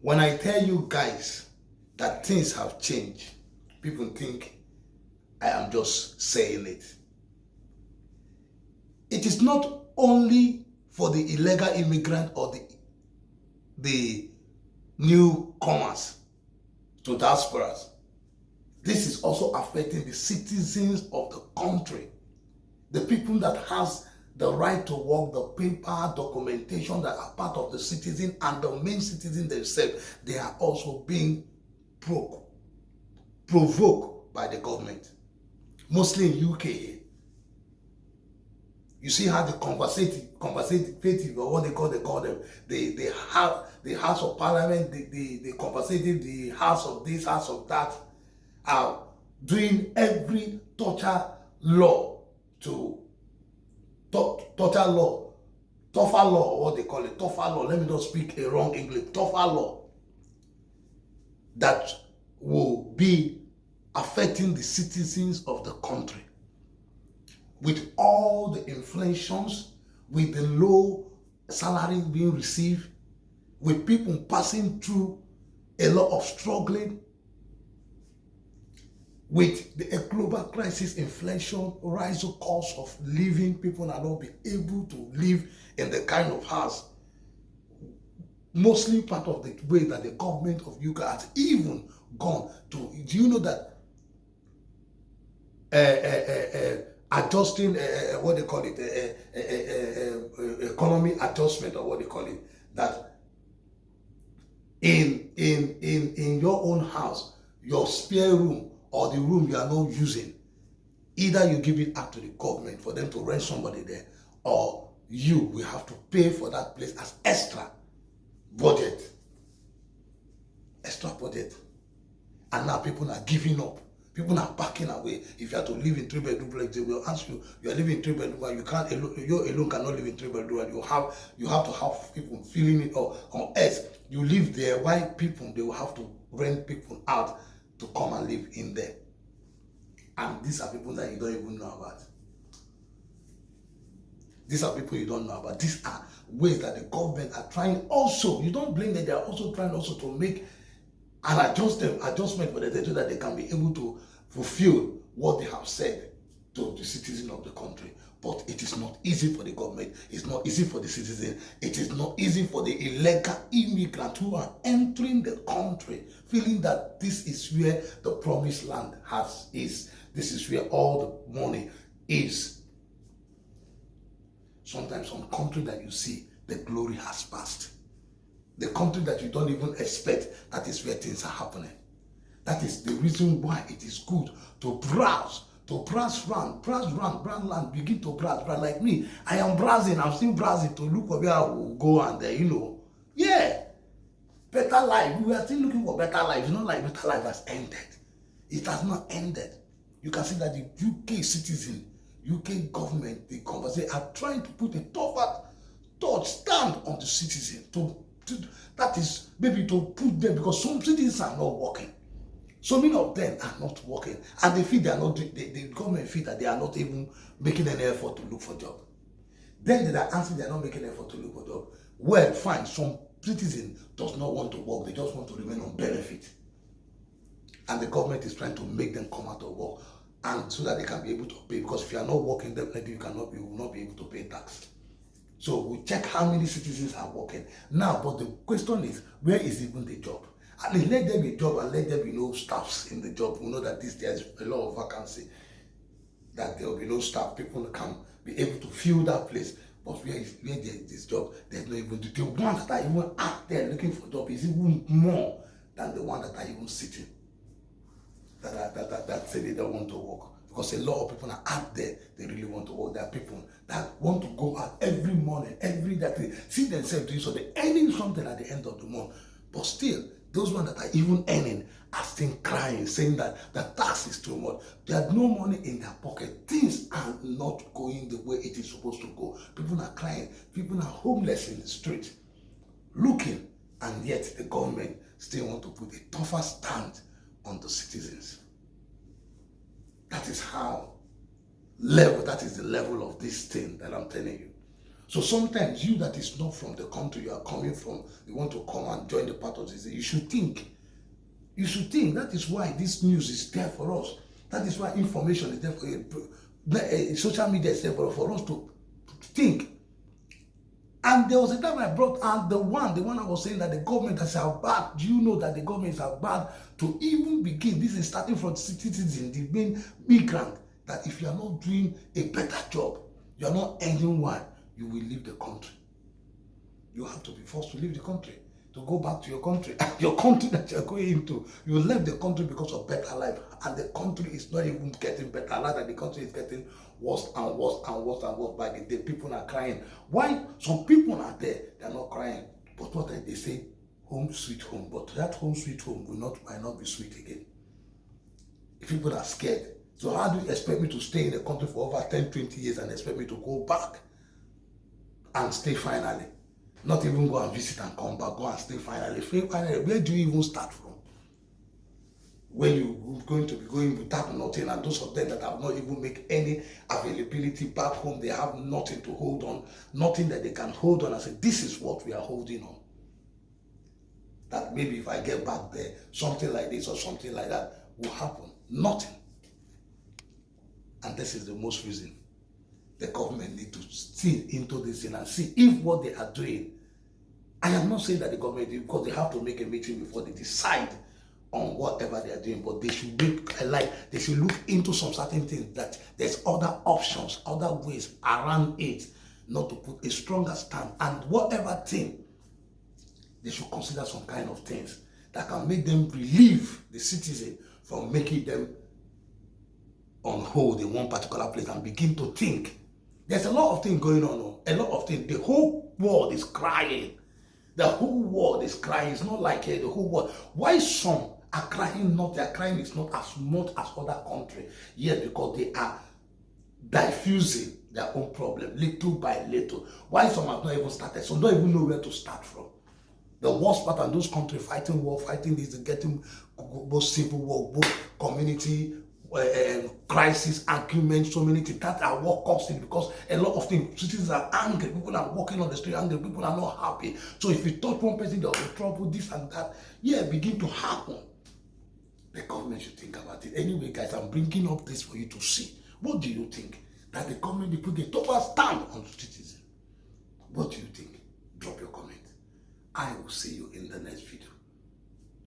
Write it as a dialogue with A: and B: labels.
A: When I tell you guys that things have changed, people think I am just saying it. It is not only for the illegal immigrant or the newcomers to diasporas. This is also affecting the citizens of the country. The people that has the right to work, the paper, documentation that are part of the citizen and the main citizen themselves, they are also being provoked by the government. Mostly in UK. You see how the conversative, or what they call them, the House of Parliament, the conversative, the House of this, House of that, are doing every torture law to torture law, tougher law, or what they call it, tougher law. Let me not speak a wrong English. Tougher law that will be affecting the citizens of the country. With all the inflations, with the low salary being received, with people passing through a lot of struggling, with the global crisis, inflation, rise of cost of living, people are not being able to live in the kind of house. Mostly part of the way that the government of UK has even gone to. Do you know that adjusting, what they call it, economy adjustment, or what they call it, that in your own house, your spare room or the room you are not using, either you give it up to the government for them to rent somebody there, or you will have to pay for that place as extra budget. And now people are giving up. People are backing away. If you have to live in 3-bedroom place, they will ask you, you are living in 3-bedroom, and you alone cannot live in 3-bedroom, and you have to have people filling it up. On earth, you live there, while people, they will have to rent people out to come and live in there. And these are people that you don't even know about. These are people you don't know about. These are ways that the government are trying also. You don't blame them. They are also trying also to make an adjustment for them so that they can be able to fulfill what they have said to the citizens of the country. But it is not easy for the government. It's not easy for the citizen. It is not easy for the illegal immigrants who are entering the country, feeling that this is where the promised land is. This is where all the money is. Sometimes some country that you see, the glory has passed. The country that you don't even expect, that is where things are happening. That is the reason why it is good to browse land, begin to browse. Like me, I am browsing, I'm still browsing to look for where I will go, and better life. We are still looking for better life. It's not like better life has ended. It has not ended. You can see that the UK citizen, UK government, the conversation are trying to put a tougher stand on the citizen that is maybe to put them, because some citizens are not working. So many of them are not working, and they feel they are not. The government feel that they are not even making any effort to look for job. Then they are answering they are not making effort to look for job. Well, fine. Some citizen does not want to work; they just want to remain on benefit, and the government is trying to make them come out of work, and so that they can be able to pay. Because if you are not working, definitely you will not be able to pay tax. So we check how many citizens are working now. But the question is, where is even the job? And let there be job, and let there be no staffs in the job. We know that there's a lot of vacancy, that there will be no staff. People can be able to fill that place. But where there is this job, there's no even the one that are even out there looking for job is even more than the one that are even sitting. That say they don't want to work. Because a lot of people are out there, they really want to work. There are people that want to go out every morning, every day, they see themselves doing so, they're earning something at the end of the month. But still, those ones that are even earning are still crying, saying that the tax is too much. There's no money in their pocket. Things are not going the way it is supposed to go. People are crying. People are homeless in the street, looking, and yet the government still want to put a tougher stand on the citizens. That is the level of this thing that I'm telling you. So sometimes you that is not from the country you are coming from, you want to come and join the part of this, you should think. You should think. That is why this news is there for us. That is why information is there for you. Social media is there for us to think. And there was a time I brought out the one I was saying that the government is bad. Do you know that the government is bad to even begin? This is starting from citizens, the main migrant, that if you are not doing a better job, you are not earning one, you will leave the country. You have to be forced to leave the country, to go back to your country. Your country that you are going into, you left the country because of better life. And the country is not even getting better. Rather, the country is getting worse and worse and worse and worse by the day. People are crying. Why? Some people are there, they are not crying. But what they say, home sweet home. But that home sweet home might not be sweet again. If people are scared. So how do you expect me to stay in the country for over 10, 20 years and expect me to go back and stay finally? Not even go and visit and come back, go and stay finally. Finally, where do you even start from? When you're going to be going without nothing, and those of them that have not even make any availability back home, they have nothing to hold on, nothing that they can hold on and say, this is what we are holding on. That maybe if I get back there, something like this or something like that will happen. Nothing. And this is the most reason the government need to see into this thing and see if what they are doing. I am not saying that the government, because they have to make a meeting before they decide on whatever they are doing, but they should they should look into some certain things, that there's other options, other ways around it, not to put a stronger stand. And whatever thing, they should consider some kind of things that can make them relieve the citizen from making them on hold in one particular place and begin to think. There's a lot of things going on, a lot of things. The whole world is crying. The whole world is crying. It's not like the whole world. Why some are crying? Not their crying is not as much as other countries. Yes, because they are diffusing their own problem little by little. Why some have not even started? Some don't even know where to start from. The worst part of those countries fighting war, fighting this, getting both civil war, both community crisis, arguments, so many things. That are what caused it, because a lot of things, citizens are angry, people are walking on the street angry, people are not happy. So if you touch one person, they'll be trouble, this and that, begin to happen. The government should think about it. Anyway, guys, I'm bringing up this for you to see. What do you think? That the government will put a total stand on citizens. What do you think? Drop your comment. I will see you in the next video.